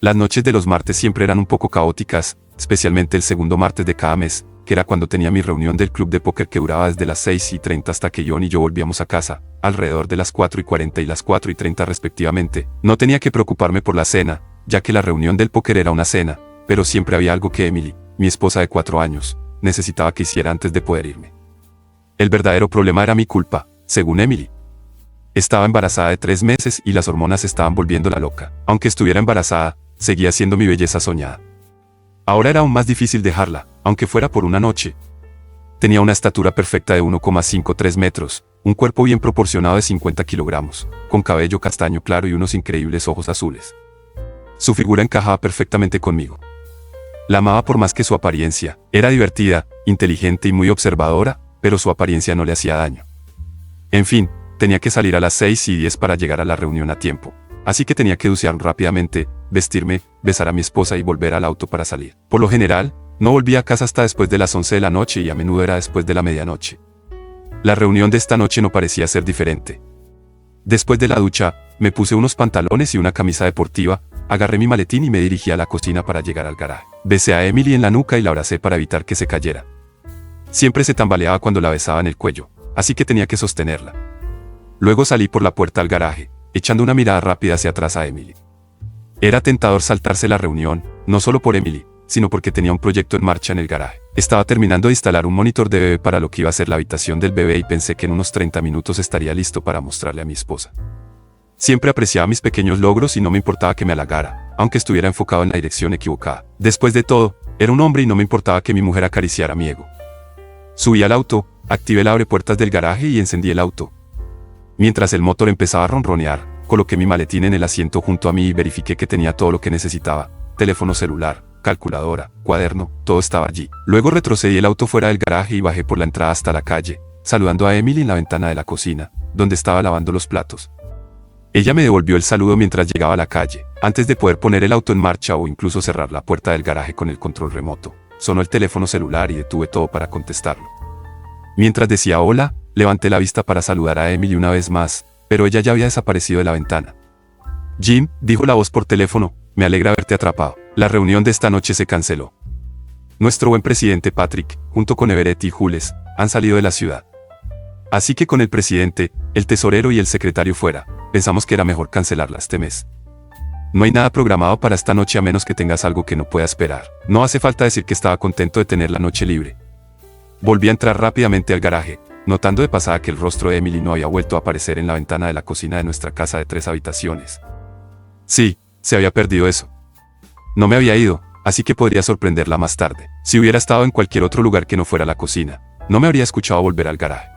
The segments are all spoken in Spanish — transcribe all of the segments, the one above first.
Las noches de los martes siempre eran un poco caóticas, especialmente el segundo martes de cada mes, que era cuando tenía mi reunión del club de póker que duraba desde las 6:30 hasta que John y yo volvíamos a casa, alrededor de las 4:40 y las 4:30 respectivamente. No tenía que preocuparme por la cena, ya que la reunión del póker era una cena, pero siempre había algo que Emily, mi esposa de 4 años, necesitaba que hiciera antes de poder irme. El verdadero problema era mi culpa, según Emily. Estaba embarazada de 3 meses y las hormonas estaban volviéndola loca. Aunque estuviera embarazada, seguía siendo mi belleza soñada. Ahora era aún más difícil dejarla, aunque fuera por una noche. Tenía una estatura perfecta de 1,53 metros, un cuerpo bien proporcionado de 50 kilogramos, con cabello castaño claro y unos increíbles ojos azules. Su figura encajaba perfectamente conmigo. La amaba por más que su apariencia. Era divertida, inteligente y muy observadora, pero su apariencia no le hacía daño. En fin, tenía que salir a las 6:10 para llegar a la reunión a tiempo. Así que tenía que ducharme rápidamente, vestirme, besar a mi esposa y volver al auto para salir. Por lo general, no volvía a casa hasta después de las 11 de la noche y a menudo era después de la medianoche. La reunión de esta noche no parecía ser diferente. Después de la ducha, me puse unos pantalones y una camisa deportiva, agarré mi maletín y me dirigí a la cocina para llegar al garaje. Besé a Emily en la nuca y la abracé para evitar que se cayera. Siempre se tambaleaba cuando la besaba en el cuello, así que tenía que sostenerla. Luego salí por la puerta al garaje, echando una mirada rápida hacia atrás a Emily. Era tentador saltarse la reunión, no solo por Emily, sino porque tenía un proyecto en marcha en el garaje. Estaba terminando de instalar un monitor de bebé para lo que iba a ser la habitación del bebé y pensé que en unos 30 minutos estaría listo para mostrarle a mi esposa. Siempre apreciaba mis pequeños logros y no me importaba que me halagara, aunque estuviera enfocado en la dirección equivocada. Después de todo, era un hombre y no me importaba que mi mujer acariciara mi ego. Subí al auto, activé el abrepuertas del garaje y encendí el auto. Mientras el motor empezaba a ronronear, coloqué mi maletín en el asiento junto a mí y verifiqué que tenía todo lo que necesitaba: teléfono celular, calculadora, cuaderno, todo estaba allí. Luego retrocedí el auto fuera del garaje y bajé por la entrada hasta la calle, saludando a Emily en la ventana de la cocina, donde estaba lavando los platos. Ella me devolvió el saludo mientras llegaba a la calle. Antes de poder poner el auto en marcha o incluso cerrar la puerta del garaje con el control remoto, sonó el teléfono celular y detuve todo para contestarlo. Mientras decía hola, levanté la vista para saludar a Emily una vez más, pero ella ya había desaparecido de la ventana. Jim, dijo la voz por teléfono, me alegra haberte atrapado. La reunión de esta noche se canceló. Nuestro buen presidente Patrick, junto con Everett y Jules, han salido de la ciudad. Así que con el presidente, el tesorero y el secretario fuera, pensamos que era mejor cancelarla este mes. No hay nada programado para esta noche a menos que tengas algo que no pueda esperar. No hace falta decir que estaba contento de tener la noche libre. Volví a entrar rápidamente al garaje, notando de pasada que el rostro de Emily no había vuelto a aparecer en la ventana de la cocina de nuestra casa de 3 habitaciones. Sí, se había perdido eso. No me había ido, así que podría sorprenderla más tarde. Si hubiera estado en cualquier otro lugar que no fuera la cocina, no me habría escuchado volver al garaje.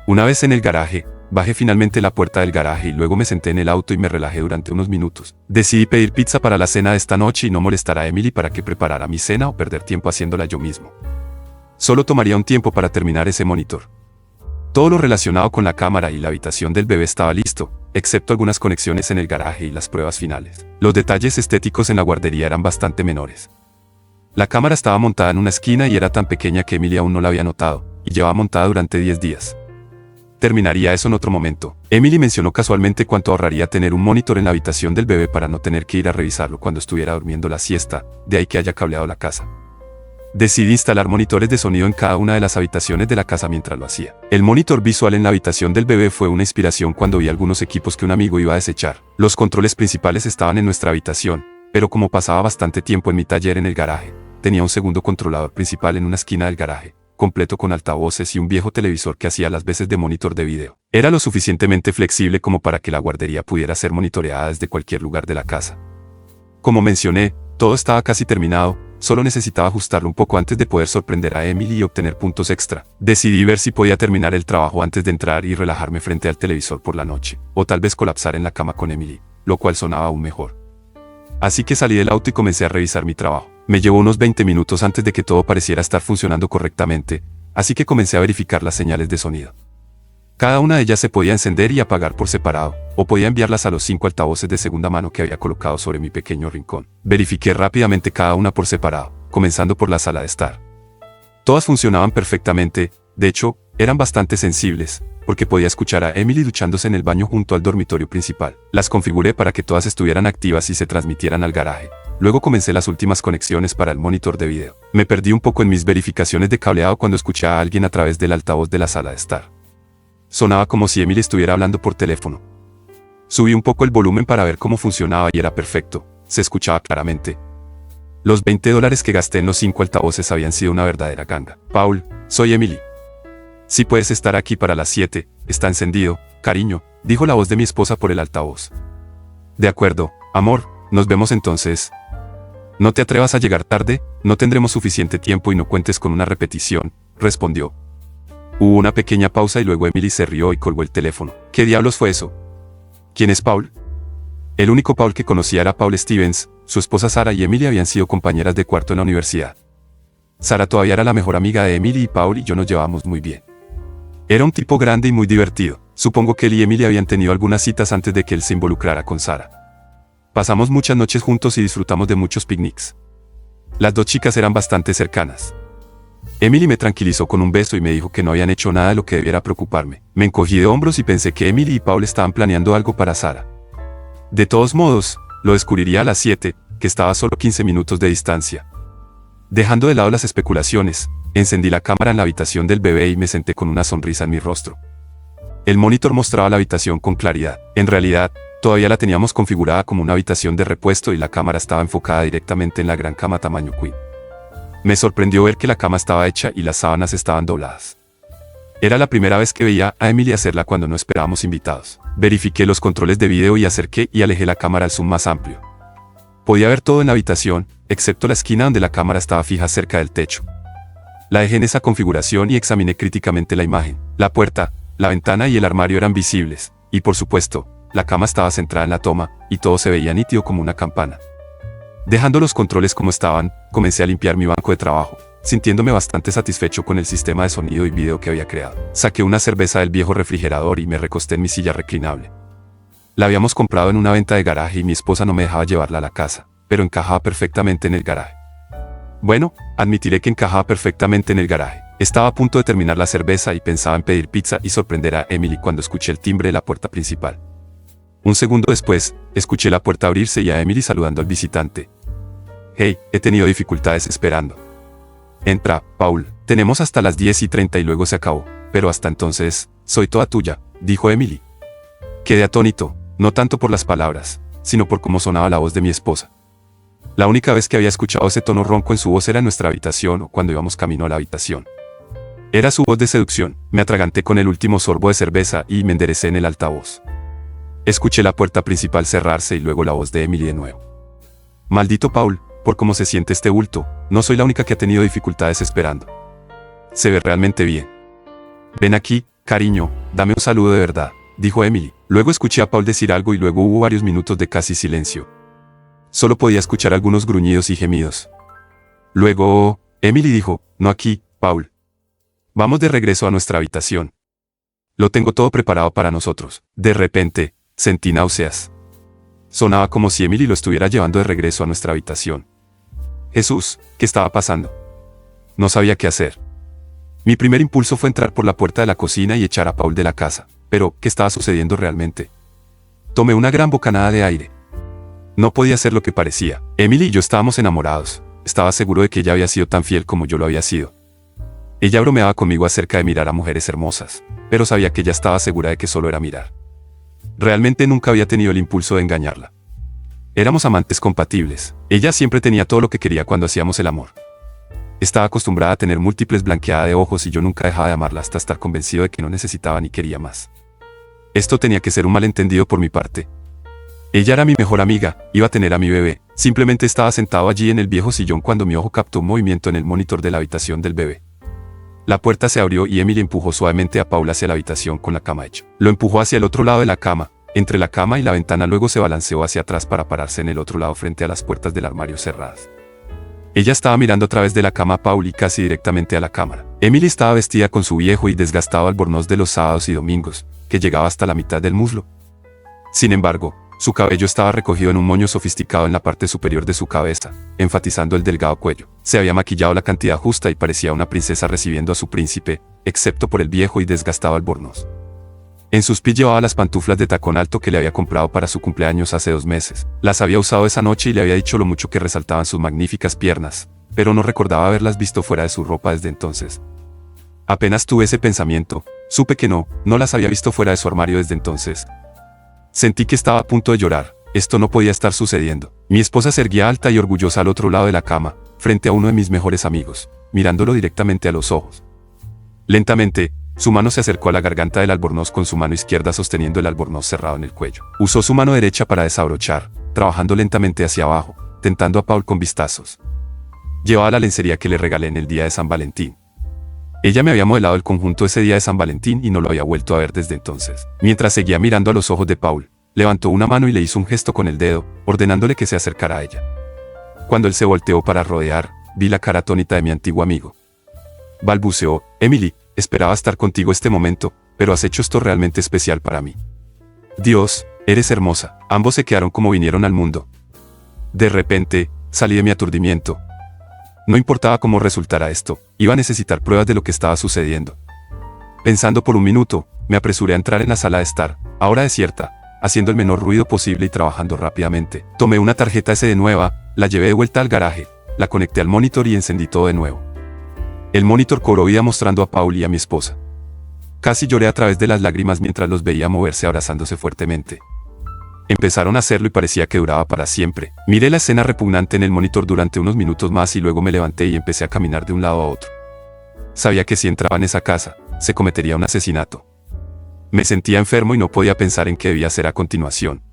Una vez en el garaje, bajé finalmente la puerta del garaje y luego me senté en el auto y me relajé durante unos minutos. Decidí pedir pizza para la cena de esta noche y no molestar a Emily para que preparara mi cena o perder tiempo haciéndola yo mismo. Solo tomaría un tiempo para terminar ese monitor. Todo lo relacionado con la cámara y la habitación del bebé estaba listo, excepto algunas conexiones en el garaje y las pruebas finales. Los detalles estéticos en la guardería eran bastante menores. La cámara estaba montada en una esquina y era tan pequeña que Emily aún no la había notado, y llevaba montada durante 10 días. Terminaría eso en otro momento. Emily mencionó casualmente cuánto ahorraría tener un monitor en la habitación del bebé para no tener que ir a revisarlo cuando estuviera durmiendo la siesta, de ahí que haya cableado la casa. Decidí instalar monitores de sonido en cada una de las habitaciones de la casa mientras lo hacía. El monitor visual en la habitación del bebé fue una inspiración cuando vi algunos equipos que un amigo iba a desechar. Los controles principales estaban en nuestra habitación, pero como pasaba bastante tiempo en mi taller en el garaje, tenía un segundo controlador principal en una esquina del garaje, completo con altavoces y un viejo televisor que hacía las veces de monitor de video. Era lo suficientemente flexible como para que la guardería pudiera ser monitoreada desde cualquier lugar de la casa. Como mencioné, todo estaba casi terminado. Solo necesitaba ajustarlo un poco antes de poder sorprender a Emily y obtener puntos extra. Decidí ver si podía terminar el trabajo antes de entrar y relajarme frente al televisor por la noche, o tal vez colapsar en la cama con Emily, lo cual sonaba aún mejor. Así que salí del auto y comencé a revisar mi trabajo. Me llevó unos 20 minutos antes de que todo pareciera estar funcionando correctamente, así que comencé a verificar las señales de sonido. Cada una de ellas se podía encender y apagar por separado, o podía enviarlas a los 5 altavoces de segunda mano que había colocado sobre mi pequeño rincón. Verifiqué rápidamente cada una por separado, comenzando por la sala de estar. Todas funcionaban perfectamente, de hecho, Eran bastante sensibles, porque podía escuchar a Emily duchándose en el baño junto al dormitorio principal. Las configuré para que todas estuvieran activas y se transmitieran al garaje. Luego comencé las últimas conexiones para el monitor de video. Me perdí un poco en mis verificaciones de cableado cuando escuché a alguien a través del altavoz de la sala de estar. Sonaba como si Emily estuviera hablando por teléfono. Subí un poco el volumen para ver cómo funcionaba y era perfecto. Se escuchaba claramente. Los $20 que gasté en los 5 altavoces habían sido una verdadera ganga. Paul, soy Emily. Si puedes estar aquí para las 7, está encendido, cariño, dijo la voz de mi esposa por el altavoz. De acuerdo, amor, nos vemos entonces. No te atrevas a llegar tarde, no tendremos suficiente tiempo y no cuentes con una repetición, respondió. Hubo una pequeña pausa y luego Emily se rió y colgó el teléfono. ¿Qué diablos fue eso? ¿Quién es Paul? El único Paul que conocía era Paul Stevens, su esposa Sara y Emily habían sido compañeras de cuarto en la universidad. Sara todavía era la mejor amiga de Emily y Paul y yo nos llevábamos muy bien. Era un tipo grande y muy divertido. Supongo que él y Emily habían tenido algunas citas antes de que él se involucrara con Sara. Pasamos muchas noches juntos y disfrutamos de muchos picnics. Las dos chicas eran bastante cercanas. Emily me tranquilizó con un beso y me dijo que no habían hecho nada de lo que debiera preocuparme. Me encogí de hombros y pensé que Emily y Paul estaban planeando algo para Sara. De todos modos, lo descubriría a las 7, que estaba a solo 15 minutos de distancia. Dejando de lado las especulaciones, encendí la cámara en la habitación del bebé y me senté con una sonrisa en mi rostro. El monitor mostraba la habitación con claridad. En realidad, todavía la teníamos configurada como una habitación de repuesto y la cámara estaba enfocada directamente en la gran cama tamaño queen. Me sorprendió ver que la cama estaba hecha y las sábanas estaban dobladas. Era la primera vez que veía a Emily hacerla cuando no esperábamos invitados. Verifiqué los controles de video y acerqué y alejé la cámara al zoom más amplio. Podía ver todo en la habitación, excepto la esquina donde la cámara estaba fija cerca del techo. La dejé en esa configuración y examiné críticamente la imagen. La puerta, la ventana y el armario eran visibles, y por supuesto, la cama estaba centrada en la toma, y todo se veía nítido como una campana. Dejando los controles como estaban, comencé a limpiar mi banco de trabajo, sintiéndome bastante satisfecho con el sistema de sonido y video que había creado. Saqué una cerveza del viejo refrigerador y me recosté en mi silla reclinable. La habíamos comprado en una venta de garaje y mi esposa no me dejaba llevarla a la casa, pero encajaba perfectamente en el garaje. Bueno, admitiré que encajaba perfectamente en el garaje. Estaba a punto de terminar la cerveza y pensaba en pedir pizza y sorprender a Emily cuando escuché el timbre de la puerta principal. Un segundo después, escuché la puerta abrirse y a Emily saludando al visitante. Hey, he tenido dificultades esperando. Entra, Paul. Tenemos hasta las 10:30 y luego se acabó, pero hasta entonces, soy toda tuya, dijo Emily. Quedé atónito, no tanto por las palabras, sino por cómo sonaba la voz de mi esposa. La única vez que había escuchado ese tono ronco en su voz era en nuestra habitación o cuando íbamos camino a la habitación. Era su voz de seducción. Me atraganté con el último sorbo de cerveza y me enderecé en el altavoz. Escuché la puerta principal cerrarse y luego la voz de Emily de nuevo. Maldito Paul, por cómo se siente este bulto, no soy la única que ha tenido dificultades esperando. Se ve realmente bien. Ven aquí, cariño, dame un saludo de verdad, dijo Emily. Luego escuché a Paul decir algo y luego hubo varios minutos de casi silencio. Solo podía escuchar algunos gruñidos y gemidos. Luego, Emily dijo, no aquí, Paul. Vamos de regreso a nuestra habitación. Lo tengo todo preparado para nosotros. De repente, sentí náuseas. Sonaba como si Emily lo estuviera llevando de regreso a nuestra habitación. Jesús, ¿qué estaba pasando? No sabía qué hacer. Mi primer impulso fue entrar por la puerta de la cocina y echar a Paul de la casa. Pero, ¿qué estaba sucediendo realmente? Tomé una gran bocanada de aire. No podía ser lo que parecía. Emily y yo estábamos enamorados. Estaba seguro de que ella había sido tan fiel como yo lo había sido. Ella bromeaba conmigo acerca de mirar a mujeres hermosas, pero sabía que ella estaba segura de que solo era mirar. Realmente nunca había tenido el impulso de engañarla. Éramos amantes compatibles. Ella siempre tenía todo lo que quería cuando hacíamos el amor. Estaba acostumbrada a tener múltiples blanqueadas de ojos y yo nunca dejaba de amarla hasta estar convencido de que no necesitaba ni quería más. Esto tenía que ser un malentendido por mi parte. Ella era mi mejor amiga, iba a tener a mi bebé. Simplemente estaba sentado allí en el viejo sillón cuando mi ojo captó un movimiento en el monitor de la habitación del bebé. La puerta se abrió y Emily empujó suavemente a Paul hacia la habitación con la cama hecha. Lo empujó hacia el otro lado de la cama, entre la cama y la ventana, luego se balanceó hacia atrás para pararse en el otro lado frente a las puertas del armario cerradas. Ella estaba mirando a través de la cama a Paul y casi directamente a la cámara. Emily estaba vestida con su viejo y desgastado albornoz de los sábados y domingos, que llegaba hasta la mitad del muslo. Sin embargo, su cabello estaba recogido en un moño sofisticado en la parte superior de su cabeza, enfatizando el delgado cuello. Se había maquillado la cantidad justa y parecía una princesa recibiendo a su príncipe, excepto por el viejo y desgastado albornoz. En sus pies llevaba las pantuflas de tacón alto que le había comprado para su cumpleaños hace 2 meses. Las había usado esa noche y le había dicho lo mucho que resaltaban sus magníficas piernas, pero no recordaba haberlas visto fuera de su ropa desde entonces. Apenas tuve ese pensamiento, supe que no las había visto fuera de su armario desde entonces. Sentí que estaba a punto de llorar. Esto no podía estar sucediendo. Mi esposa se erguía alta y orgullosa al otro lado de la cama, frente a uno de mis mejores amigos, mirándolo directamente a los ojos. Lentamente, su mano se acercó a la garganta del albornoz con su mano izquierda sosteniendo el albornoz cerrado en el cuello. Usó su mano derecha para desabrochar, trabajando lentamente hacia abajo, tentando a Paul con vistazos. Llevaba la lencería que le regalé en el día de San Valentín. Ella me había modelado el conjunto ese día de San Valentín y no lo había vuelto a ver desde entonces. Mientras seguía mirando a los ojos de Paul, levantó una mano y le hizo un gesto con el dedo, ordenándole que se acercara a ella. Cuando él se volteó para rodear, vi la cara atónita de mi antiguo amigo. Balbuceó: Emily, esperaba estar contigo este momento, pero has hecho esto realmente especial para mí. Dios, eres hermosa. Ambos se quedaron como vinieron al mundo. De repente, salí de mi aturdimiento. No importaba cómo resultara esto, iba a necesitar pruebas de lo que estaba sucediendo. Pensando por un minuto, me apresuré a entrar en la sala de estar, ahora desierta, haciendo el menor ruido posible y trabajando rápidamente. Tomé una tarjeta SD nueva, la llevé de vuelta al garaje, la conecté al monitor y encendí todo de nuevo. El monitor cobró vida mostrando a Paul y a mi esposa. Casi lloré a través de las lágrimas mientras los veía moverse abrazándose fuertemente. Empezaron a hacerlo y parecía que duraba para siempre. Miré la escena repugnante en el monitor durante unos minutos más y luego me levanté y empecé a caminar de un lado a otro. Sabía que si entraba en esa casa, se cometería un asesinato. Me sentía enfermo y no podía pensar en qué debía hacer a continuación.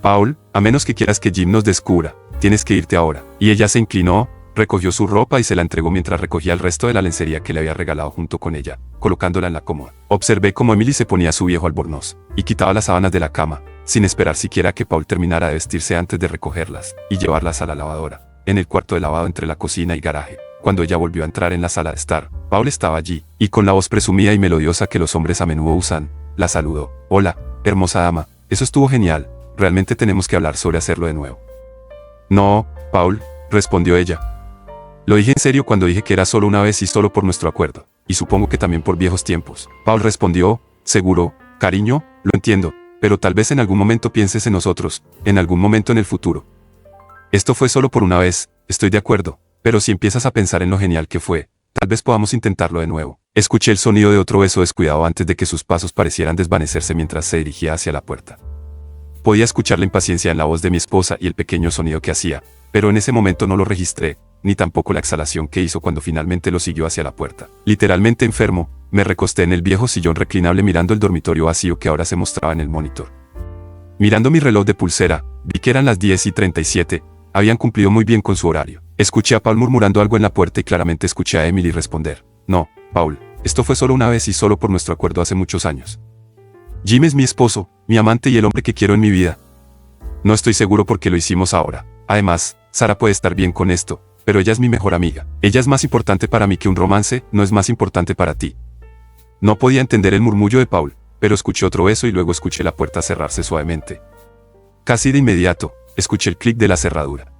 Paul, a menos que quieras que Jim nos descubra, tienes que irte ahora. Y ella se inclinó, recogió su ropa y se la entregó mientras recogía el resto de la lencería que le había regalado junto con ella, colocándola en la cómoda. Observé cómo Emily se ponía su viejo albornoz y quitaba las sábanas de la cama, sin esperar siquiera que Paul terminara de vestirse antes de recogerlas y llevarlas a la lavadora, en el cuarto de lavado entre la cocina y garaje. Cuando ella volvió a entrar en la sala de estar, Paul estaba allí, y con la voz presumida y melodiosa que los hombres a menudo usan, la saludó. Hola, hermosa dama, eso estuvo genial, realmente tenemos que hablar sobre hacerlo de nuevo. No, Paul, respondió ella. Lo dije en serio cuando dije que era solo una vez y solo por nuestro acuerdo, y supongo que también por viejos tiempos. Paul respondió: seguro, cariño, lo entiendo, pero tal vez en algún momento pienses en nosotros, en algún momento en el futuro. Esto fue solo por una vez, estoy de acuerdo, pero si empiezas a pensar en lo genial que fue, tal vez podamos intentarlo de nuevo. Escuché el sonido de otro beso descuidado antes de que sus pasos parecieran desvanecerse mientras se dirigía hacia la puerta. Podía escuchar la impaciencia en la voz de mi esposa y el pequeño sonido que hacía, pero en ese momento no lo registré, ni tampoco la exhalación que hizo cuando finalmente lo siguió hacia la puerta. Literalmente enfermo, me recosté en el viejo sillón reclinable mirando el dormitorio vacío que ahora se mostraba en el monitor. Mirando mi reloj de pulsera, vi que eran las 10:37, habían cumplido muy bien con su horario. Escuché a Paul murmurando algo en la puerta y claramente escuché a Emily responder: no, Paul, esto fue solo una vez y solo por nuestro acuerdo hace muchos años. Jim es mi esposo, mi amante y el hombre que quiero en mi vida. No estoy seguro por qué lo hicimos ahora. Además, Sara puede estar bien con esto, pero ella es mi mejor amiga. Ella es más importante para mí que un romance, no es más importante para ti. No podía entender el murmullo de Paul, pero escuché otro beso y luego escuché la puerta cerrarse suavemente. Casi de inmediato, escuché el clic de la cerradura.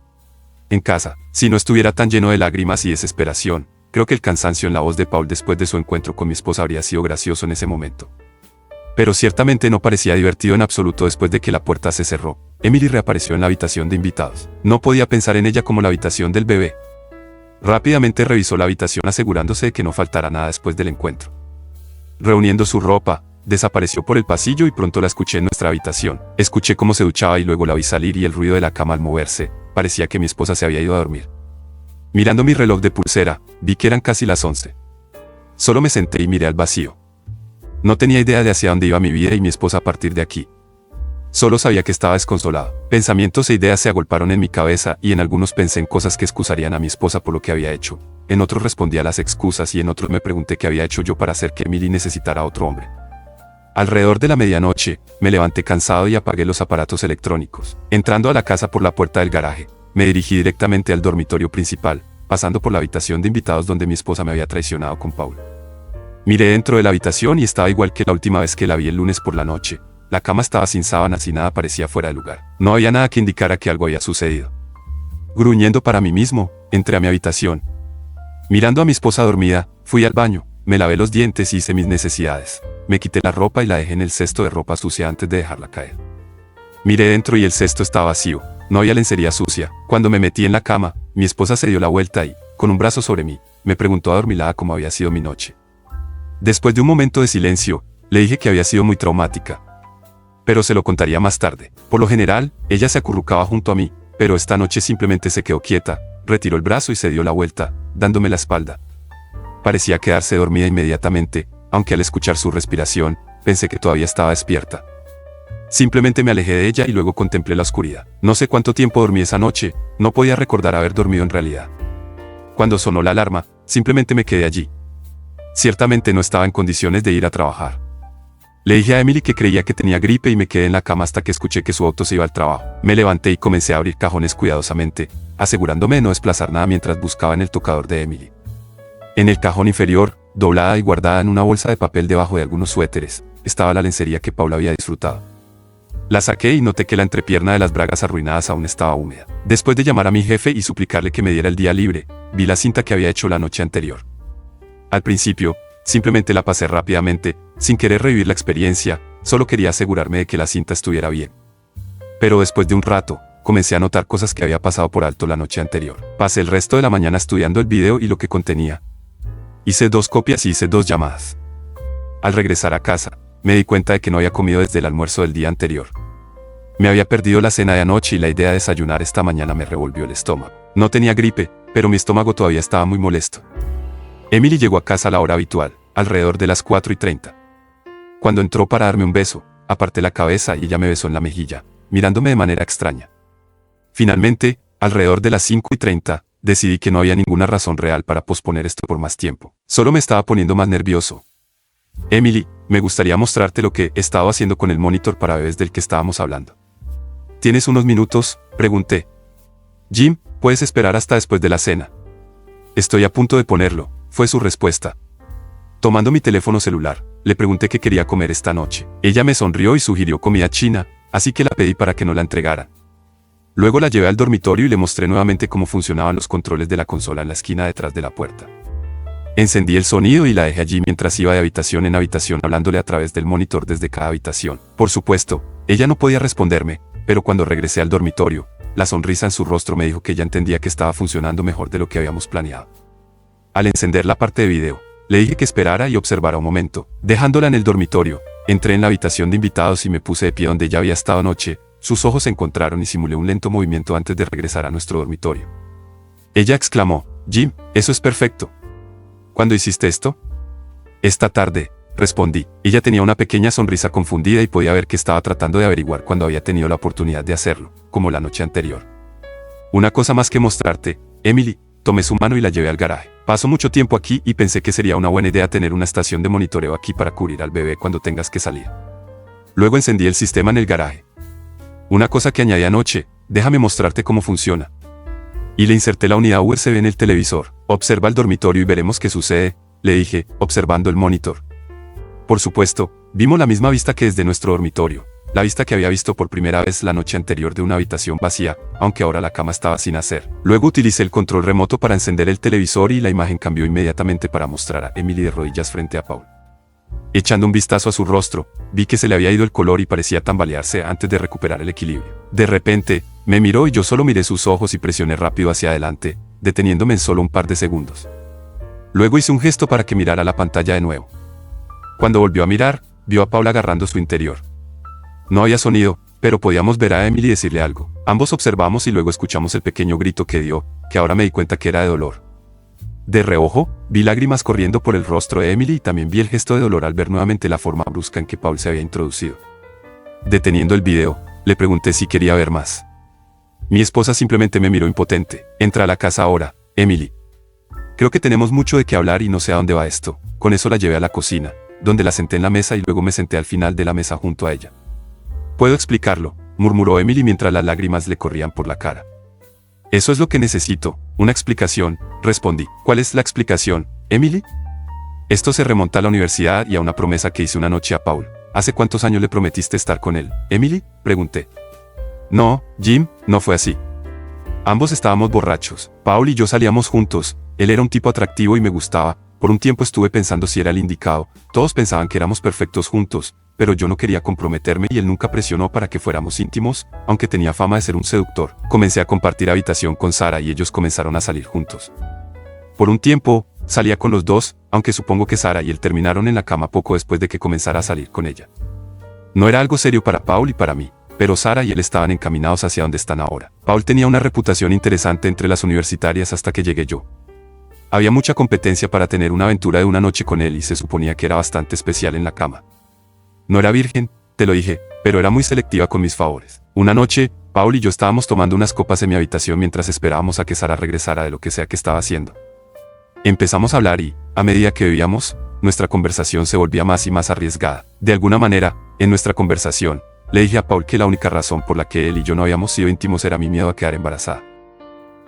En casa, si no estuviera tan lleno de lágrimas y desesperación, creo que el cansancio en la voz de Paul después de su encuentro con mi esposa habría sido gracioso en ese momento. Pero ciertamente no parecía divertido en absoluto después de que la puerta se cerró. Emily reapareció en la habitación de invitados. No podía pensar en ella como la habitación del bebé. Rápidamente revisó la habitación asegurándose de que no faltara nada después del encuentro. Reuniendo su ropa, desapareció por el pasillo y pronto la escuché en nuestra habitación. Escuché cómo se duchaba y luego la vi salir y el ruido de la cama al moverse. Parecía que mi esposa se había ido a dormir. Mirando mi reloj de pulsera, vi que eran casi las 11. Solo me senté y miré al vacío. No tenía idea de hacia dónde iba mi vida y mi esposa a partir de aquí. Solo sabía que estaba desconsolado. Pensamientos e ideas se agolparon en mi cabeza y en algunos pensé en cosas que excusarían a mi esposa por lo que había hecho. En otros respondí a las excusas y en otros me pregunté qué había hecho yo para hacer que Emily necesitara a otro hombre. Alrededor de la medianoche, me levanté cansado y apagué los aparatos electrónicos. Entrando a la casa por la puerta del garaje, me dirigí directamente al dormitorio principal, pasando por la habitación de invitados donde mi esposa me había traicionado con Paul. Miré dentro de la habitación y estaba igual que la última vez que la vi el lunes por la noche. La cama estaba sin sábanas y nada parecía fuera de lugar. No había nada que indicara que algo había sucedido. Gruñendo para mí mismo, entré a mi habitación. Mirando a mi esposa dormida, fui al baño, me lavé los dientes y hice mis necesidades. Me quité la ropa y la dejé en el cesto de ropa sucia antes de dejarla caer. Miré dentro y el cesto estaba vacío, no había lencería sucia. Cuando me metí en la cama, mi esposa se dio la vuelta y, con un brazo sobre mí, me preguntó adormilada cómo había sido mi noche. Después de un momento de silencio, le dije que había sido muy traumática. Pero se lo contaría más tarde. Por lo general, ella se acurrucaba junto a mí, pero esta noche simplemente se quedó quieta, retiró el brazo y se dio la vuelta, dándome la espalda. Parecía quedarse dormida inmediatamente, aunque al escuchar su respiración, pensé que todavía estaba despierta. Simplemente me alejé de ella y luego contemplé la oscuridad. No sé cuánto tiempo dormí esa noche, no podía recordar haber dormido en realidad. Cuando sonó la alarma, simplemente me quedé allí. Ciertamente no estaba en condiciones de ir a trabajar. Le dije a Emily que creía que tenía gripe y me quedé en la cama hasta que escuché que su auto se iba al trabajo. Me levanté y comencé a abrir cajones cuidadosamente, asegurándome de no desplazar nada mientras buscaba en el tocador de Emily. En el cajón inferior, doblada y guardada en una bolsa de papel debajo de algunos suéteres, estaba la lencería que Paula había disfrutado. La saqué y noté que la entrepierna de las bragas arruinadas aún estaba húmeda. Después de llamar a mi jefe y suplicarle que me diera el día libre, vi la cinta que había hecho la noche anterior. Al principio, simplemente la pasé rápidamente, sin querer revivir la experiencia, solo quería asegurarme de que la cinta estuviera bien. Pero después de un rato, comencé a notar cosas que había pasado por alto la noche anterior. Pasé el resto de la mañana estudiando el video y lo que contenía. Hice 2 copias y hice 2 llamadas. Al regresar a casa, me di cuenta de que no había comido desde el almuerzo del día anterior. Me había perdido la cena de anoche y la idea de desayunar esta mañana me revolvió el estómago. No tenía gripe, pero mi estómago todavía estaba muy molesto. Emily llegó a casa a la hora habitual, alrededor de las 4:30. Cuando entró para darme un beso, aparté la cabeza y ella me besó en la mejilla, mirándome de manera extraña. Finalmente, alrededor de las 5:30, decidí que no había ninguna razón real para posponer esto por más tiempo. Solo me estaba poniendo más nervioso. Emily, me gustaría mostrarte lo que he estado haciendo con el monitor para bebés del que estábamos hablando. ¿Tienes unos minutos?, pregunté. Jim, puedes esperar hasta después de la cena. Estoy a punto de ponerlo, fue su respuesta. Tomando mi teléfono celular, le pregunté qué quería comer esta noche. Ella me sonrió y sugirió comida china, así que la pedí para que no la entregaran. Luego la llevé al dormitorio y le mostré nuevamente cómo funcionaban los controles de la consola en la esquina detrás de la puerta. Encendí el sonido y la dejé allí mientras iba de habitación en habitación hablándole a través del monitor desde cada habitación. Por supuesto, ella no podía responderme, pero cuando regresé al dormitorio, la sonrisa en su rostro me dijo que ella entendía que estaba funcionando mejor de lo que habíamos planeado. Al encender la parte de video, le dije que esperara y observara un momento. Dejándola en el dormitorio, entré en la habitación de invitados y me puse de pie donde ella había estado anoche. Sus ojos se encontraron y simulé un lento movimiento antes de regresar a nuestro dormitorio. Ella exclamó, Jim, eso es perfecto. ¿Cuándo hiciste esto? Esta tarde, respondí. Ella tenía una pequeña sonrisa confundida y podía ver que estaba tratando de averiguar cuándo había tenido la oportunidad de hacerlo, como la noche anterior. Una cosa más que mostrarte, Emily. Tomé su mano y la llevé al garaje. Paso mucho tiempo aquí y pensé que sería una buena idea tener una estación de monitoreo aquí para cubrir al bebé cuando tengas que salir. Luego encendí el sistema en el garaje. Una cosa que añadí anoche, déjame mostrarte cómo funciona. Y le inserté la unidad USB en el televisor. Observa el dormitorio y veremos qué sucede, le dije, observando el monitor. Por supuesto, vimos la misma vista que desde nuestro dormitorio. La vista que había visto por primera vez la noche anterior de una habitación vacía, aunque ahora la cama estaba sin hacer. Luego utilicé el control remoto para encender el televisor y la imagen cambió inmediatamente para mostrar a Emily de rodillas frente a Paul. Echando un vistazo a su rostro, vi que se le había ido el color y parecía tambalearse antes de recuperar el equilibrio. De repente, me miró y yo solo miré sus ojos y presioné rápido hacia adelante, deteniéndome en solo un par de segundos. Luego hice un gesto para que mirara la pantalla de nuevo. Cuando volvió a mirar, vio a Paul agarrando su interior. No había sonido, pero podíamos ver a Emily decirle algo. Ambos observamos y luego escuchamos el pequeño grito que dio, que ahora me di cuenta que era de dolor. De reojo, vi lágrimas corriendo por el rostro de Emily y también vi el gesto de dolor al ver nuevamente la forma brusca en que Paul se había introducido. Deteniendo el video, le pregunté si quería ver más. Mi esposa simplemente me miró impotente. Entra a la casa ahora, Emily. Creo que tenemos mucho de qué hablar y no sé a dónde va esto. Con eso la llevé a la cocina, donde la senté en la mesa y luego me senté al final de la mesa junto a ella. Puedo explicarlo, murmuró Emily mientras las lágrimas le corrían por la cara. Eso es lo que necesito, una explicación, respondí. ¿Cuál es la explicación, Emily? Esto se remonta a la universidad y a una promesa que hice una noche a Paul. ¿Hace cuántos años le prometiste estar con él, Emily?, pregunté. No, Jim, no fue así. Ambos estábamos borrachos. Paul y yo salíamos juntos, él era un tipo atractivo y me gustaba, Por un tiempo estuve pensando si era el indicado, todos pensaban que éramos perfectos juntos, pero yo no quería comprometerme y él nunca presionó para que fuéramos íntimos, aunque tenía fama de ser un seductor. Comencé a compartir habitación con Sara y ellos comenzaron a salir juntos. Por un tiempo, salía con los dos, aunque supongo que Sara y él terminaron en la cama poco después de que comenzara a salir con ella. No era algo serio para Paul y para mí, pero Sara y él estaban encaminados hacia donde están ahora. Paul tenía una reputación interesante entre las universitarias hasta que llegué yo. Había mucha competencia para tener una aventura de una noche con él y se suponía que era bastante especial en la cama. No era virgen, te lo dije, pero era muy selectiva con mis favores. Una noche, Paul y yo estábamos tomando unas copas en mi habitación mientras esperábamos a que Sara regresara de lo que sea que estaba haciendo. Empezamos a hablar y, a medida que bebíamos, nuestra conversación se volvía más y más arriesgada. De alguna manera, en nuestra conversación, le dije a Paul que la única razón por la que él y yo no habíamos sido íntimos era mi miedo a quedar embarazada.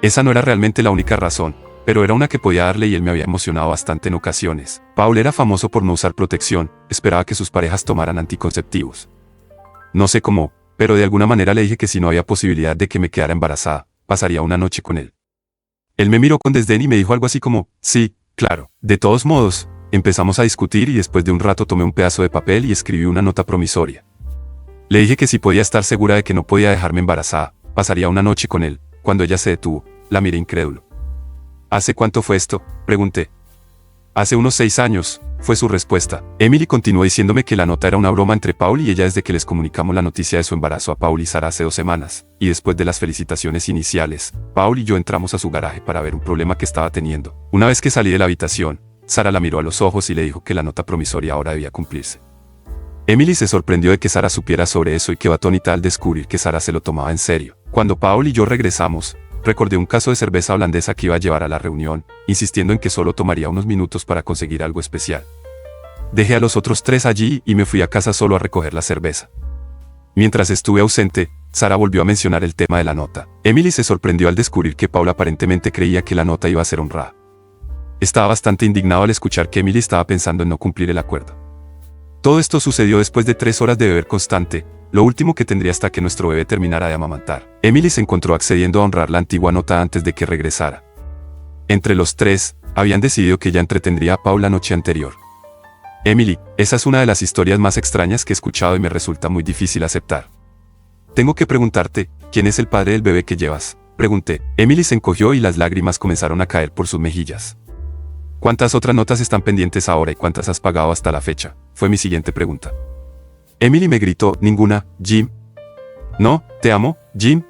Esa no era realmente la única razón, pero era una que podía darle y él me había emocionado bastante en ocasiones. Paul era famoso por no usar protección, esperaba que sus parejas tomaran anticonceptivos. No sé cómo, pero de alguna manera le dije que si no había posibilidad de que me quedara embarazada, pasaría una noche con él. Él me miró con desdén y me dijo algo así como, sí, claro. De todos modos, empezamos a discutir y después de un rato tomé un pedazo de papel y escribí una nota promisoria. Le dije que si podía estar segura de que no podía dejarme embarazada, pasaría una noche con él. Cuando ella se detuvo, la miré incrédulo. ¿Hace cuánto fue esto?, pregunté. Hace unos 6 años, fue su respuesta. Emily continuó diciéndome que la nota era una broma entre Paul y ella desde que les comunicamos la noticia de su embarazo a Paul y Sara hace 2 semanas, y después de las felicitaciones iniciales, Paul y yo entramos a su garaje para ver un problema que estaba teniendo. Una vez que salí de la habitación, Sara la miró a los ojos y le dijo que la nota promisoria ahora debía cumplirse. Emily se sorprendió de que Sara supiera sobre eso y quedó atónita al descubrir que Sara se lo tomaba en serio. Cuando Paul y yo regresamos, recordé un caso de cerveza holandesa que iba a llevar a la reunión, insistiendo en que solo tomaría unos minutos para conseguir algo especial. Dejé a los otros 3 allí y me fui a casa solo a recoger la cerveza. Mientras estuve ausente, Sara volvió a mencionar el tema de la nota. Emily se sorprendió al descubrir que Paul aparentemente creía que la nota iba a ser honrada. Estaba bastante indignado al escuchar que Emily estaba pensando en no cumplir el acuerdo. Todo esto sucedió después de 3 horas de beber constante, lo último que tendría hasta que nuestro bebé terminara de amamantar. Emily se encontró accediendo a honrar la antigua nota antes de que regresara. Entre los 3, habían decidido que ella entretendría a Paul la noche anterior. Emily, esa es una de las historias más extrañas que he escuchado y me resulta muy difícil aceptar. Tengo que preguntarte, ¿quién es el padre del bebé que llevas?, pregunté. Emily se encogió y las lágrimas comenzaron a caer por sus mejillas. ¿Cuántas otras notas están pendientes ahora y cuántas has pagado hasta la fecha?, fue mi siguiente pregunta. Emily me gritó, ninguna, Jim. No, te amo, Jim.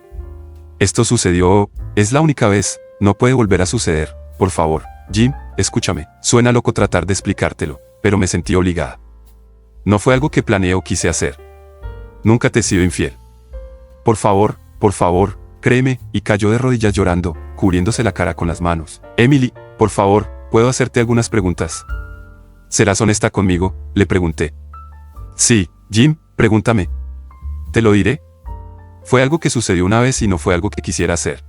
Esto sucedió, es la única vez, no puede volver a suceder, por favor, Jim, escúchame. Suena loco tratar de explicártelo, pero me sentí obligada. No fue algo que planeé o quise hacer. Nunca te he sido infiel. Por favor, créeme, y cayó de rodillas llorando, cubriéndose la cara con las manos. Emily, por favor, ¿puedo hacerte algunas preguntas? ¿Serás honesta conmigo?, le pregunté. Sí, Jim, pregúntame. ¿Te lo diré? Fue algo que sucedió una vez y no fue algo que quisiera hacer.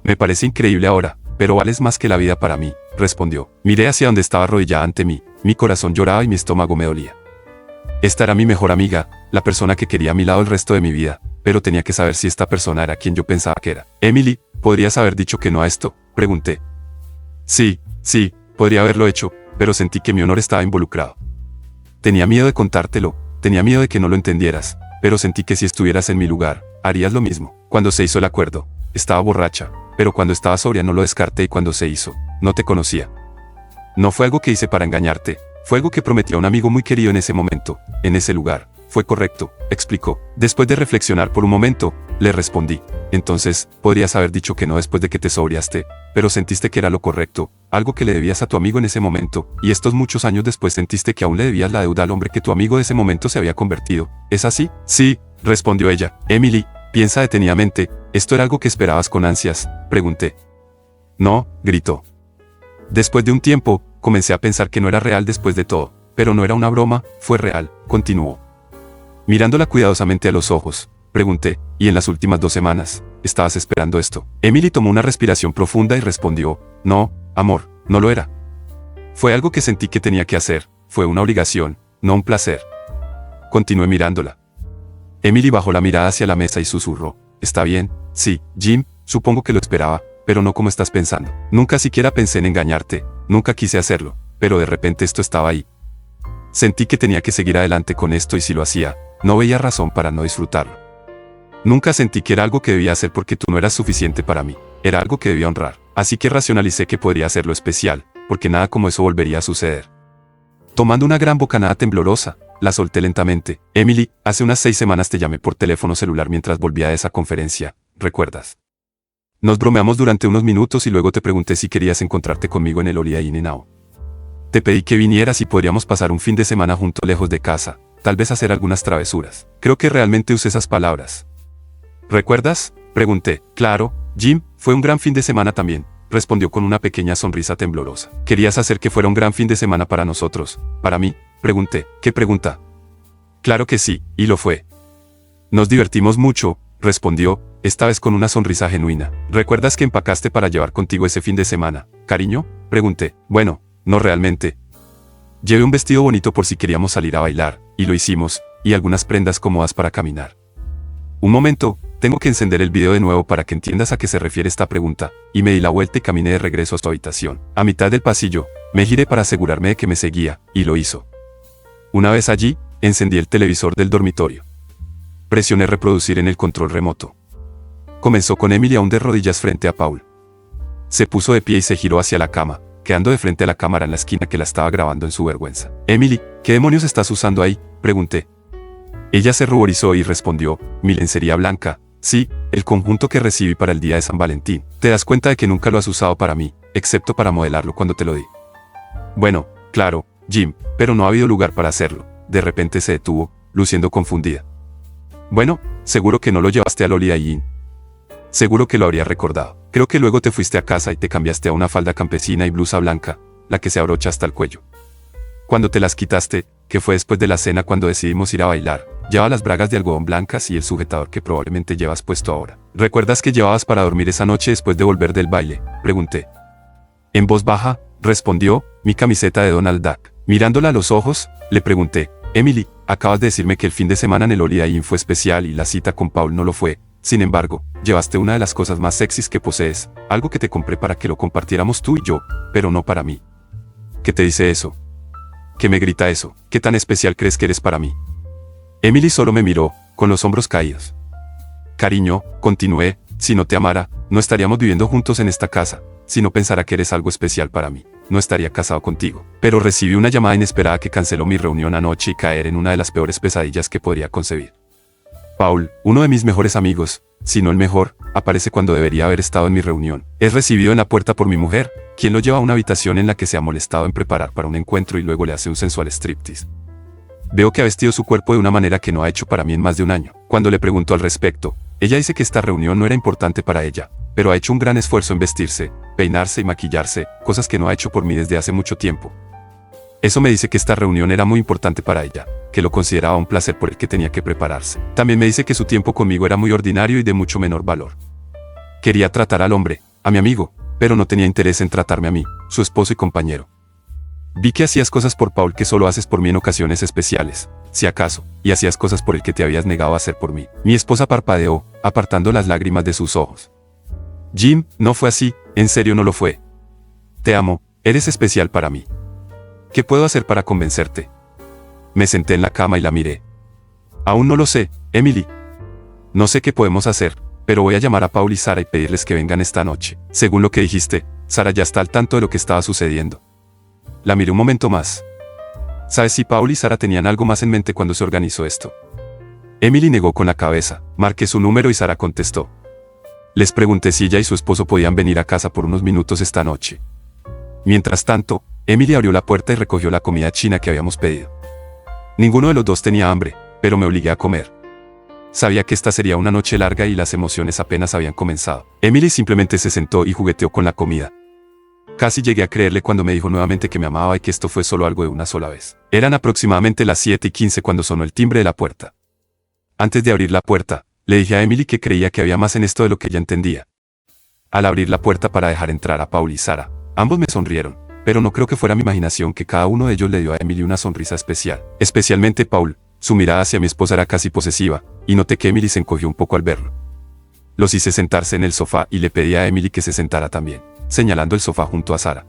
Me parece increíble ahora, pero vales más que la vida para mí, respondió. Miré hacia donde estaba arrodillada ante mí, mi corazón lloraba y mi estómago me dolía. Esta era mi mejor amiga, la persona que quería a mi lado el resto de mi vida, pero tenía que saber si esta persona era quien yo pensaba que era. Emily, ¿podrías haber dicho que no a esto?, pregunté. Sí, podría haberlo hecho, pero sentí que mi honor estaba involucrado. Tenía miedo de contártelo, tenía miedo de que no lo entendieras, pero sentí que si estuvieras en mi lugar, harías lo mismo. Cuando se hizo el acuerdo, estaba borracha, pero cuando estaba sobria no lo descarté y cuando se hizo, no te conocía. No fue algo que hice para engañarte, fue algo que prometí a un amigo muy querido en ese momento, en ese lugar. Fue correcto, explicó. Después de reflexionar por un momento, le respondí. Entonces, podrías haber dicho que no después de que te sobriaste, pero sentiste que era lo correcto, algo que le debías a tu amigo en ese momento, y estos muchos años después sentiste que aún le debías la deuda al hombre que tu amigo de ese momento se había convertido. ¿Es así? Sí, respondió ella. Emily, piensa detenidamente, ¿esto era algo que esperabas con ansias?, pregunté. No, gritó. Después de un tiempo, comencé a pensar que no era real después de todo, pero no era una broma, fue real, continuó. Mirándola cuidadosamente a los ojos, pregunté, ¿y en las últimas 2 semanas, estabas esperando esto? Emily tomó una respiración profunda y respondió, no, amor, no lo era. Fue algo que sentí que tenía que hacer, fue una obligación, no un placer. Continué mirándola. Emily bajó la mirada hacia la mesa y susurró, está bien, sí, Jim, supongo que lo esperaba, pero no como estás pensando. Nunca siquiera pensé en engañarte, nunca quise hacerlo. pero de repente esto estaba ahí. Sentí que tenía que seguir adelante con esto y si lo hacía, no veía razón para no disfrutarlo. Nunca sentí que era algo que debía hacer porque tú no eras suficiente para mí, era algo que debía honrar. Así que racionalicé que podría hacerlo especial, porque nada como eso volvería a suceder. Tomando una gran bocanada temblorosa, la solté lentamente. Emily, hace unas 6 semanas te llamé por teléfono celular mientras volvía de esa conferencia, ¿recuerdas? Nos bromeamos durante unos minutos y luego te pregunté si querías encontrarte conmigo en el Holiday Inn en Now. Te pedí que vinieras y podríamos pasar un fin de semana juntos lejos de casa, tal vez hacer algunas travesuras. Creo que realmente usé esas palabras. ¿Recuerdas? Pregunté. Claro, Jim, fue un gran fin de semana también, respondió con una pequeña sonrisa temblorosa. ¿Querías hacer que fuera un gran fin de semana para nosotros? ¿Para mí? Pregunté. ¿Qué pregunta? Claro que sí, y lo fue. Nos divertimos mucho, respondió, esta vez con una sonrisa genuina. ¿Recuerdas que empacaste para llevar contigo ese fin de semana, cariño? Pregunté. Bueno, no realmente. Llevé un vestido bonito por si queríamos salir a bailar, y lo hicimos, y algunas prendas cómodas para caminar. Un momento, tengo que encender el video de nuevo para que entiendas a qué se refiere esta pregunta, y me di la vuelta y caminé de regreso a su habitación. A mitad del pasillo, me giré para asegurarme de que me seguía, y lo hizo. Una vez allí, encendí el televisor del dormitorio. Presioné reproducir en el control remoto. Comenzó con Emily aún de rodillas frente a Paul. Se puso de pie y se giró hacia la cama, quedando de frente a la cámara en la esquina que la estaba grabando en su vergüenza. Emily, ¿qué demonios estás usando ahí? Pregunté. Ella se ruborizó y respondió, mi lencería blanca. Sí, el conjunto que recibí para el día de San Valentín. Te das cuenta de que nunca lo has usado para mí, excepto para modelarlo cuando te lo di. Bueno, claro, Jim, pero no ha habido lugar para hacerlo. De repente se detuvo, luciendo confundida. Bueno, seguro que no lo llevaste al Holiday Inn. Seguro que lo habría recordado. Creo que luego te fuiste a casa y te cambiaste a una falda campesina y blusa blanca, la que se abrocha hasta el cuello. Cuando te las quitaste, que fue después de la cena cuando decidimos ir a bailar, llevaba las bragas de algodón blancas y el sujetador que probablemente llevas puesto ahora. ¿Recuerdas qué llevabas para dormir esa noche después de volver del baile? Pregunté. En voz baja, respondió, mi camiseta de Donald Duck. Mirándola a los ojos, le pregunté, Emily, acabas de decirme que el fin de semana en el Holiday Inn fue especial y la cita con Paul no lo fue. Sin embargo, llevaste una de las cosas más sexys que posees, algo que te compré para que lo compartiéramos tú y yo, pero no para mí. ¿Qué te dice eso? ¿Qué me grita eso? ¿Qué tan especial crees que eres para mí? Emily solo me miró, con los hombros caídos. Cariño, continué, si no te amara, no estaríamos viviendo juntos en esta casa. Si no pensara que eres algo especial para mí, no estaría casado contigo. Pero recibí una llamada inesperada que canceló mi reunión anoche y caer en una de las peores pesadillas que podría concebir. Paul, uno de mis mejores amigos, si no el mejor, aparece cuando debería haber estado en mi reunión. Es recibido en la puerta por mi mujer, quien lo lleva a una habitación en la que se ha molestado en preparar para un encuentro y luego le hace un sensual striptease. Veo que ha vestido su cuerpo de una manera que no ha hecho para mí en más de un año. Cuando le pregunto al respecto, ella dice que esta reunión no era importante para ella, pero ha hecho un gran esfuerzo en vestirse, peinarse y maquillarse, cosas que no ha hecho por mí desde hace mucho tiempo. Eso me dice que esta reunión era muy importante para ella, que lo consideraba un placer por el que tenía que prepararse. También me dice que su tiempo conmigo era muy ordinario y de mucho menor valor. Quería tratar al hombre, a mi amigo, pero no tenía interés en tratarme a mí, su esposo y compañero. Vi que hacías cosas por Paul que solo haces por mí en ocasiones especiales, si acaso, y hacías cosas por el que te habías negado a hacer por mí. Mi esposa parpadeó, apartando las lágrimas de sus ojos. Jim, no fue así, en serio no lo fue. Te amo, eres especial para mí. ¿Qué puedo hacer para convencerte? Me senté en la cama y la miré. Aún no lo sé, Emily. No sé qué podemos hacer, pero voy a llamar a Paul y Sara y pedirles que vengan esta noche. Según lo que dijiste, Sara ya está al tanto de lo que estaba sucediendo. La miré un momento más. ¿Sabes si Paul y Sara tenían algo más en mente cuando se organizó esto? Emily negó con la cabeza. Marqué su número y Sara contestó. Les pregunté si ella y su esposo podían venir a casa por unos minutos esta noche. Mientras tanto, Emily abrió la puerta y recogió la comida china que habíamos pedido. Ninguno de los dos tenía hambre, pero me obligué a comer. Sabía que esta sería una noche larga y las emociones apenas habían comenzado. Emily simplemente se sentó y jugueteó con la comida. Casi llegué a creerle cuando me dijo nuevamente que me amaba y que esto fue solo algo de una sola vez. Eran aproximadamente las 7:15 cuando sonó el timbre de la puerta. Antes de abrir la puerta, le dije a Emily que creía que había más en esto de lo que ella entendía. Al abrir la puerta para dejar entrar a Paul y Sara, ambos me sonrieron, pero no creo que fuera mi imaginación que cada uno de ellos le dio a Emily una sonrisa especial. Especialmente Paul, su mirada hacia mi esposa era casi posesiva, y noté que Emily se encogió un poco al verlo. Los hice sentarse en el sofá y le pedí a Emily que se sentara también, señalando el sofá junto a Sara.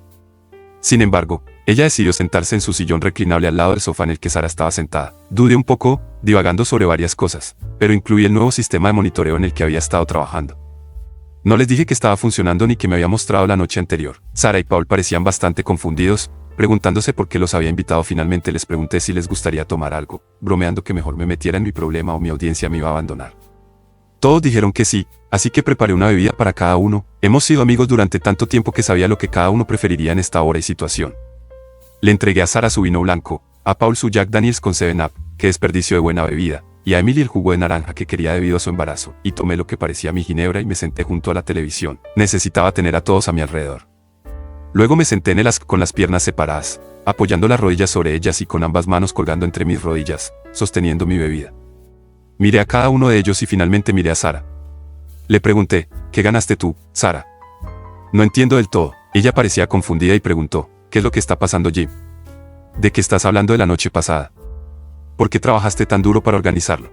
Sin embargo, Ella decidió sentarse en su sillón reclinable al lado del sofá en el que Sara estaba sentada. Dudé un poco, divagando sobre varias cosas, pero incluí el nuevo sistema de monitoreo en el que había estado trabajando. No les dije que estaba funcionando ni que me había mostrado la noche anterior. Sara y Paul parecían bastante confundidos, preguntándose por qué los había invitado. Finalmente les pregunté si les gustaría tomar algo, bromeando que mejor me metiera en mi problema o mi audiencia me iba a abandonar. Todos dijeron que sí, así que preparé una bebida para cada uno. Hemos sido amigos durante tanto tiempo que sabía lo que cada uno preferiría en esta hora y situación. Le entregué a Sara su vino blanco, a Paul su Jack Daniels con 7-Up, que desperdicio de buena bebida, y a Emily el jugo de naranja que quería debido a su embarazo, y tomé lo que parecía mi ginebra y me senté junto a la televisión. Necesitaba tener a todos a mi alrededor. Luego me senté en el ask con las piernas separadas, apoyando las rodillas sobre ellas y con ambas manos colgando entre mis rodillas, sosteniendo mi bebida. Miré a cada uno de ellos y finalmente miré a Sara. Le pregunté, ¿qué ganaste tú, Sara? No entiendo del todo. Ella parecía confundida y preguntó, ¿qué es lo que está pasando, Jim? ¿De qué estás hablando de la noche pasada? ¿Por qué trabajaste tan duro para organizarlo?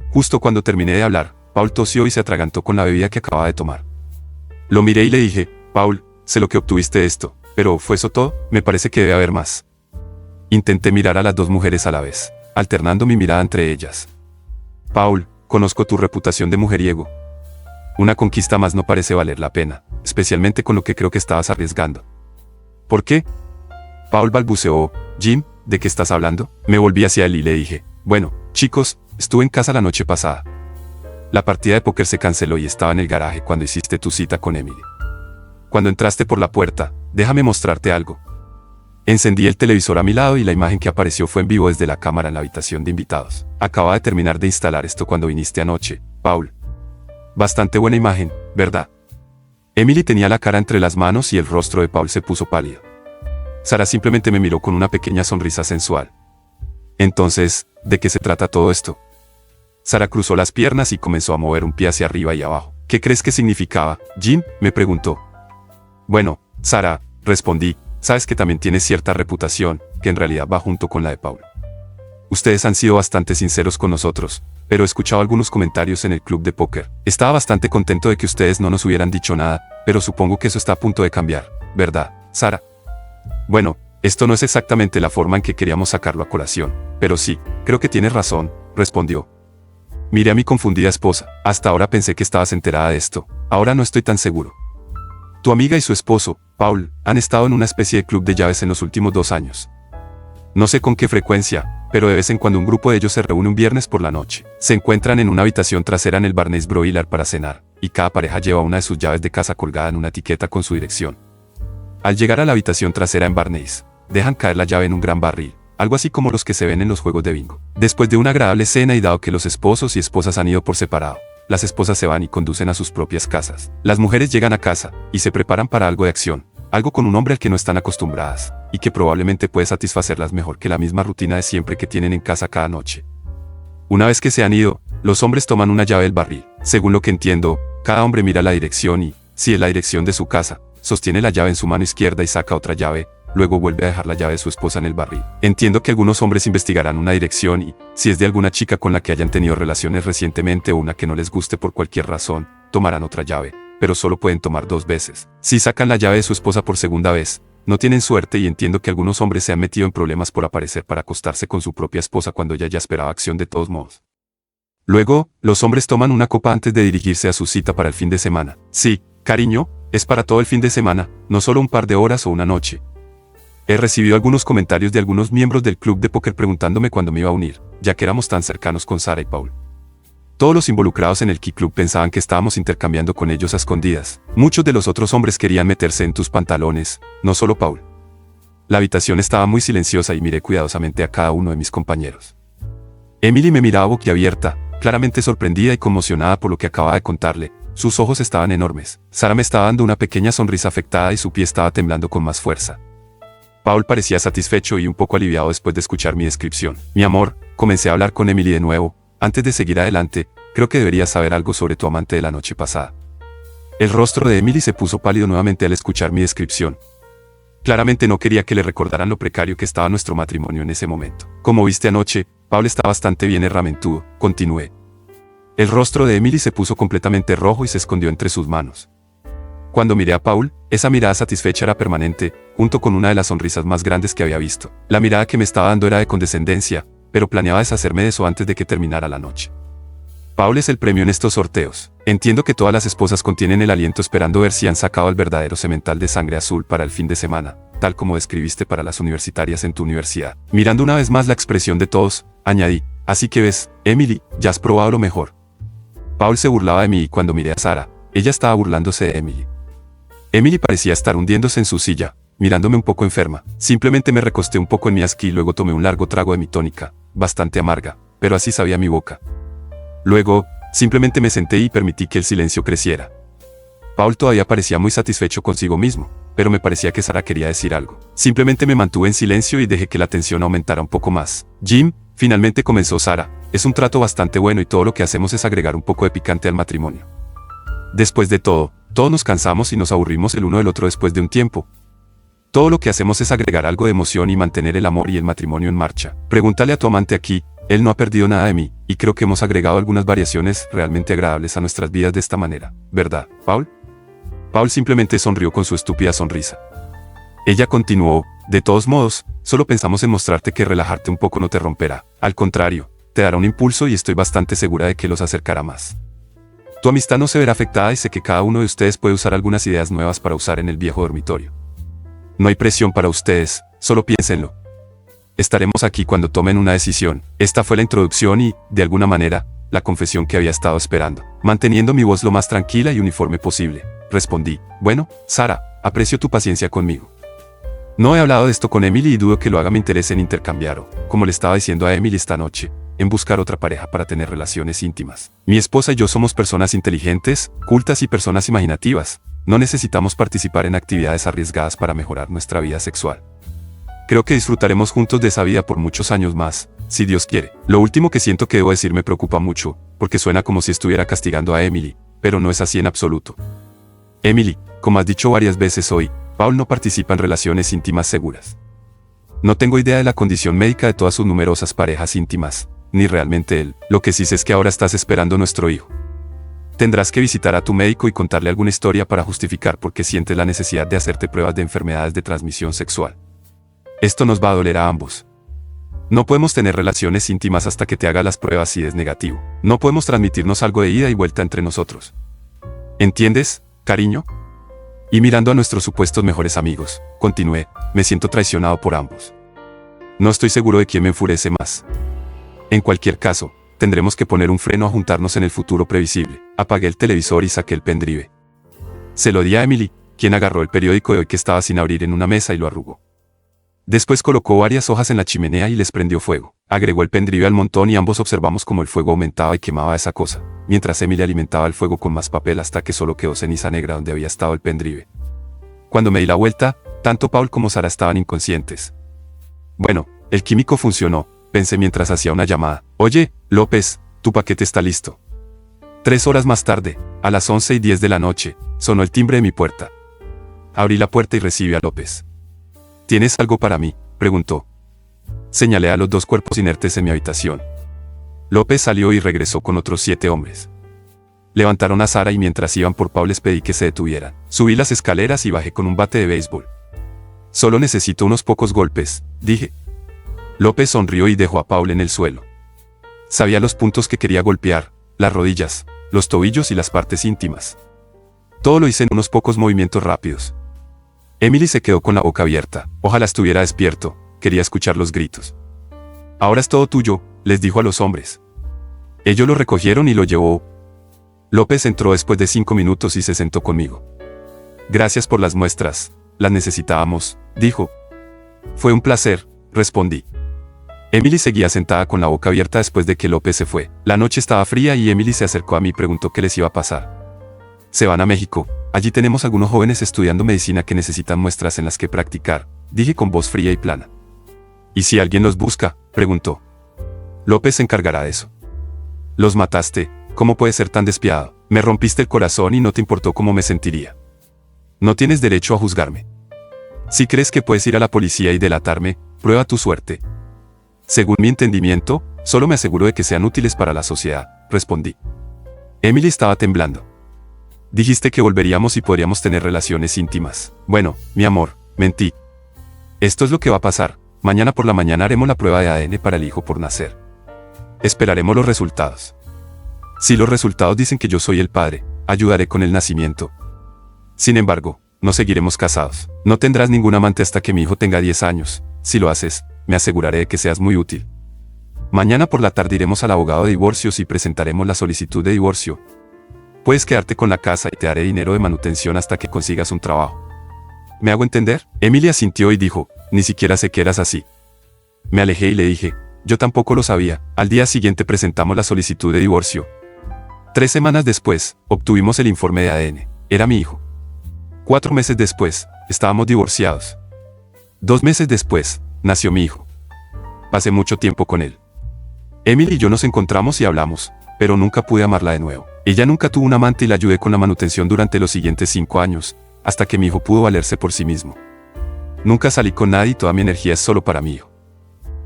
Justo cuando terminé de hablar, Paul tosió y se atragantó con la bebida que acababa de tomar. Lo miré y le dije, Paul, sé lo que obtuviste de esto, pero ¿fue eso todo? Me parece que debe haber más. Intenté mirar a las dos mujeres a la vez, alternando mi mirada entre ellas. Paul, conozco tu reputación de mujeriego. Una conquista más no parece valer la pena, especialmente con lo que creo que estabas arriesgando. ¿Por qué? Paul balbuceó, Jim, ¿de qué estás hablando? Me volví hacia él y le dije, bueno, chicos, estuve en casa la noche pasada. La partida de póker se canceló y estaba en el garaje cuando hiciste tu cita con Emily. Cuando entraste por la puerta, déjame mostrarte algo. Encendí el televisor a mi lado y la imagen que apareció fue en vivo desde la cámara en la habitación de invitados. Acababa de terminar de instalar esto cuando viniste anoche, Paul. Bastante buena imagen, ¿verdad? Emily tenía la cara entre las manos y el rostro de Paul se puso pálido. Sara simplemente me miró con una pequeña sonrisa sensual. Entonces, ¿de qué se trata todo esto? Sara cruzó las piernas y comenzó a mover un pie hacia arriba y abajo. ¿Qué crees que significaba, Jim? Me preguntó. Bueno, Sara, respondí, sabes que también tienes cierta reputación, que en realidad va junto con la de Paul. Ustedes han sido bastante sinceros con nosotros, pero he escuchado algunos comentarios en el club de póker. Estaba bastante contento de que ustedes no nos hubieran dicho nada, pero supongo que eso está a punto de cambiar, ¿verdad, Sara? Bueno, esto no es exactamente la forma en que queríamos sacarlo a colación, pero sí, creo que tienes razón, respondió. Miré a mi confundida esposa. Hasta ahora pensé que estabas enterada de esto, ahora no estoy tan seguro. Tu amiga y su esposo, Paul, han estado en una especie de club de llaves en los últimos 2 años. No sé con qué frecuencia, pero de vez en cuando un grupo de ellos se reúne un viernes por la noche. Se encuentran en una habitación trasera en el Barney's Broiler para cenar, y cada pareja lleva una de sus llaves de casa colgada en una etiqueta con su dirección. Al llegar a la habitación trasera en Barney's, dejan caer la llave en un gran barril, algo así como los que se ven en los juegos de bingo. Después de una agradable cena y dado que los esposos y esposas han ido por separado, las esposas se van y conducen a sus propias casas. Las mujeres llegan a casa y se preparan para algo de acción, algo con un hombre al que no están acostumbradas, y que probablemente puede satisfacerlas mejor que la misma rutina de siempre que tienen en casa cada noche. Una vez que se han ido, los hombres toman una llave del barril. Según lo que entiendo, cada hombre mira la dirección y, si es la dirección de su casa, sostiene la llave en su mano izquierda y saca otra llave, luego vuelve a dejar la llave de su esposa en el barril. Entiendo que algunos hombres investigarán una dirección y, si es de alguna chica con la que hayan tenido relaciones recientemente o una que no les guste por cualquier razón, tomarán otra llave, pero solo pueden tomar 2 veces. Si sacan la llave de su esposa por segunda vez, no tienen suerte y entiendo que algunos hombres se han metido en problemas por aparecer para acostarse con su propia esposa cuando ella ya esperaba acción de todos modos. Luego, los hombres toman una copa antes de dirigirse a su cita para el fin de semana. Sí, cariño, es para todo el fin de semana, no solo un par de horas o una noche. He recibido algunos comentarios de algunos miembros del club de póker preguntándome cuándo me iba a unir, ya que éramos tan cercanos con Sara y Paul. Todos los involucrados en el Key Club pensaban que estábamos intercambiando con ellos a escondidas. Muchos de los otros hombres querían meterse en tus pantalones, no solo Paul. La habitación estaba muy silenciosa y miré cuidadosamente a cada uno de mis compañeros. Emily me miraba boquiabierta, claramente sorprendida y conmocionada por lo que acababa de contarle. Sus ojos estaban enormes. Sara me estaba dando una pequeña sonrisa afectada y su pie estaba temblando con más fuerza. Paul parecía satisfecho y un poco aliviado después de escuchar mi descripción. Mi amor, comencé a hablar con Emily de nuevo. Antes de seguir adelante, creo que deberías saber algo sobre tu amante de la noche pasada. El rostro de Emily se puso pálido nuevamente al escuchar mi descripción. Claramente no quería que le recordaran lo precario que estaba nuestro matrimonio en ese momento. Como viste anoche, Paul está bastante bien herramentudo, continué. El rostro de Emily se puso completamente rojo y se escondió entre sus manos. Cuando miré a Paul, esa mirada satisfecha era permanente, junto con una de las sonrisas más grandes que había visto. La mirada que me estaba dando era de condescendencia, pero planeaba deshacerme de eso antes de que terminara la noche. Paul es el premio en estos sorteos. Entiendo que todas las esposas contienen el aliento esperando ver si han sacado el verdadero semental de sangre azul para el fin de semana, tal como describiste para las universitarias en tu universidad. Mirando una vez más la expresión de todos, añadí, así que ves, Emily, ya has probado lo mejor. Paul se burlaba de mí y cuando miré a Sara, ella estaba burlándose de Emily. Emily parecía estar hundiéndose en su silla, mirándome un poco enferma. Simplemente me recosté un poco en mi esquí y luego tomé un largo trago de mi tónica, bastante amarga, pero así sabía mi boca. Luego, simplemente me senté y permití que el silencio creciera. Paul todavía parecía muy satisfecho consigo mismo, pero me parecía que Sara quería decir algo. Simplemente me mantuve en silencio y dejé que la tensión aumentara un poco más. Jim, finalmente comenzó Sara, es un trato bastante bueno y todo lo que hacemos es agregar un poco de picante al matrimonio. Después de todo, todos nos cansamos y nos aburrimos el uno del otro después de un tiempo. Todo lo que hacemos es agregar algo de emoción y mantener el amor y el matrimonio en marcha. Pregúntale a tu amante aquí, él no ha perdido nada de mí, y creo que hemos agregado algunas variaciones realmente agradables a nuestras vidas de esta manera, ¿verdad, Paul? Paul simplemente sonrió con su estúpida sonrisa. Ella continuó, de todos modos, solo pensamos en mostrarte que relajarte un poco no te romperá. Al contrario, te dará un impulso y estoy bastante segura de que los acercará más. Tu amistad no se verá afectada y sé que cada uno de ustedes puede usar algunas ideas nuevas para usar en el viejo dormitorio. No hay presión para ustedes, solo piénsenlo. Estaremos aquí cuando tomen una decisión. Esta fue la introducción y, de alguna manera, la confesión que había estado esperando. Manteniendo mi voz lo más tranquila y uniforme posible, respondí, bueno, Sara, aprecio tu paciencia conmigo. No he hablado de esto con Emily y dudo que lo haga me interese en intercambiar o, como le estaba diciendo a Emily esta noche, en buscar otra pareja para tener relaciones íntimas. Mi esposa y yo somos personas inteligentes, cultas y personas imaginativas. No necesitamos participar en actividades arriesgadas para mejorar nuestra vida sexual. Creo que disfrutaremos juntos de esa vida por muchos años más, si Dios quiere. Lo último que siento que debo decir me preocupa mucho, porque suena como si estuviera castigando a Emily, pero no es así en absoluto. Emily, como has dicho varias veces hoy, Paul no participa en relaciones íntimas seguras. No tengo idea de la condición médica de todas sus numerosas parejas íntimas, ni realmente él. Lo que sí sé es que ahora estás esperando nuestro hijo. Tendrás que visitar a tu médico y contarle alguna historia para justificar por qué sientes la necesidad de hacerte pruebas de enfermedades de transmisión sexual. Esto nos va a doler a ambos. No podemos tener relaciones íntimas hasta que te haga las pruebas si es negativo. No podemos transmitirnos algo de ida y vuelta entre nosotros. ¿Entiendes, cariño? Y mirando a nuestros supuestos mejores amigos, continué, me siento traicionado por ambos. No estoy seguro de quién me enfurece más. En cualquier caso, tendremos que poner un freno a juntarnos en el futuro previsible. Apagué el televisor y saqué el pendrive. Se lo di a Emily, quien agarró el periódico de hoy que estaba sin abrir en una mesa y lo arrugó. Después colocó varias hojas en la chimenea y les prendió fuego. Agregó el pendrive al montón y ambos observamos cómo el fuego aumentaba y quemaba esa cosa, mientras Emily alimentaba el fuego con más papel hasta que solo quedó ceniza negra donde había estado el pendrive. Cuando me di la vuelta, tanto Paul como Sara estaban inconscientes. Bueno, el químico funcionó, pensé mientras hacía una llamada. Oye, López, tu paquete está listo. 3 horas más tarde, a las 11:10 de la noche, sonó el timbre de mi puerta. Abrí la puerta y recibí a López. ¿Tienes algo para mí?, preguntó. Señalé a los 2 cuerpos inertes en mi habitación. López salió y regresó con otros 7 hombres. Levantaron a Sara y mientras iban por Paul les pedí que se detuvieran. Subí las escaleras y bajé con un bate de béisbol. Solo necesito unos pocos golpes, dije. López sonrió y dejó a Paul en el suelo. Sabía los puntos que quería golpear, las rodillas, los tobillos y las partes íntimas. Todo lo hice en unos pocos movimientos rápidos. Emily se quedó con la boca abierta. Ojalá estuviera despierto, quería escuchar los gritos. Ahora es todo tuyo, les dijo a los hombres. Ellos lo recogieron y lo llevó. López entró después de 5 minutos y se sentó conmigo. Gracias por las muestras, las necesitábamos, dijo. Fue un placer, respondí. Emily seguía sentada con la boca abierta después de que López se fue. La noche estaba fría y Emily se acercó a mí y preguntó qué les iba a pasar. Se van a México. Allí tenemos algunos jóvenes estudiando medicina que necesitan muestras en las que practicar, dije con voz fría y plana. ¿Y si alguien los busca?, preguntó. López se encargará de eso. Los mataste, ¿cómo puedes ser tan despiadado? Me rompiste el corazón y no te importó cómo me sentiría. No tienes derecho a juzgarme. Si crees que puedes ir a la policía y delatarme, prueba tu suerte. Según mi entendimiento, solo me aseguro de que sean útiles para la sociedad, respondí. Emily estaba temblando. Dijiste que volveríamos y podríamos tener relaciones íntimas. Bueno, mi amor, mentí. Esto es lo que va a pasar. Mañana por la mañana haremos la prueba de ADN para el hijo por nacer. Esperaremos los resultados. Si los resultados dicen que yo soy el padre, ayudaré con el nacimiento. Sin embargo, no seguiremos casados. No tendrás ningún amante hasta que mi hijo tenga 10 años. Si lo haces, me aseguraré de que seas muy útil. Mañana por la tarde iremos al abogado de divorcios y presentaremos la solicitud de divorcio. Puedes quedarte con la casa y te daré dinero de manutención hasta que consigas un trabajo. ¿Me hago entender? Emily asintió y dijo, ni siquiera sé que eras así. Me alejé y le dije, yo tampoco lo sabía. Al día siguiente presentamos la solicitud de divorcio. 3 semanas después, obtuvimos el informe de ADN. Era mi hijo. 4 meses después, estábamos divorciados. 2 meses después, nació mi hijo. Pasé mucho tiempo con él. Emily y yo nos encontramos y hablamos, pero nunca pude amarla de nuevo. Ella nunca tuvo un amante y la ayudé con la manutención durante los siguientes 5 años, hasta que mi hijo pudo valerse por sí mismo. Nunca salí con nadie y toda mi energía es solo para mi hijo.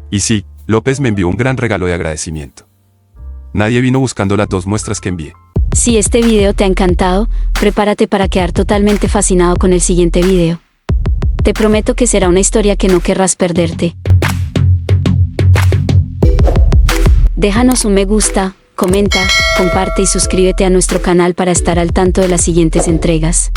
Y sí, López me envió un gran regalo de agradecimiento. Nadie vino buscando las 2 muestras que envié. Si este video te ha encantado, prepárate para quedar totalmente fascinado con el siguiente video. Te prometo que será una historia que no querrás perderte. Déjanos un me gusta, comenta, comparte y suscríbete a nuestro canal para estar al tanto de las siguientes entregas.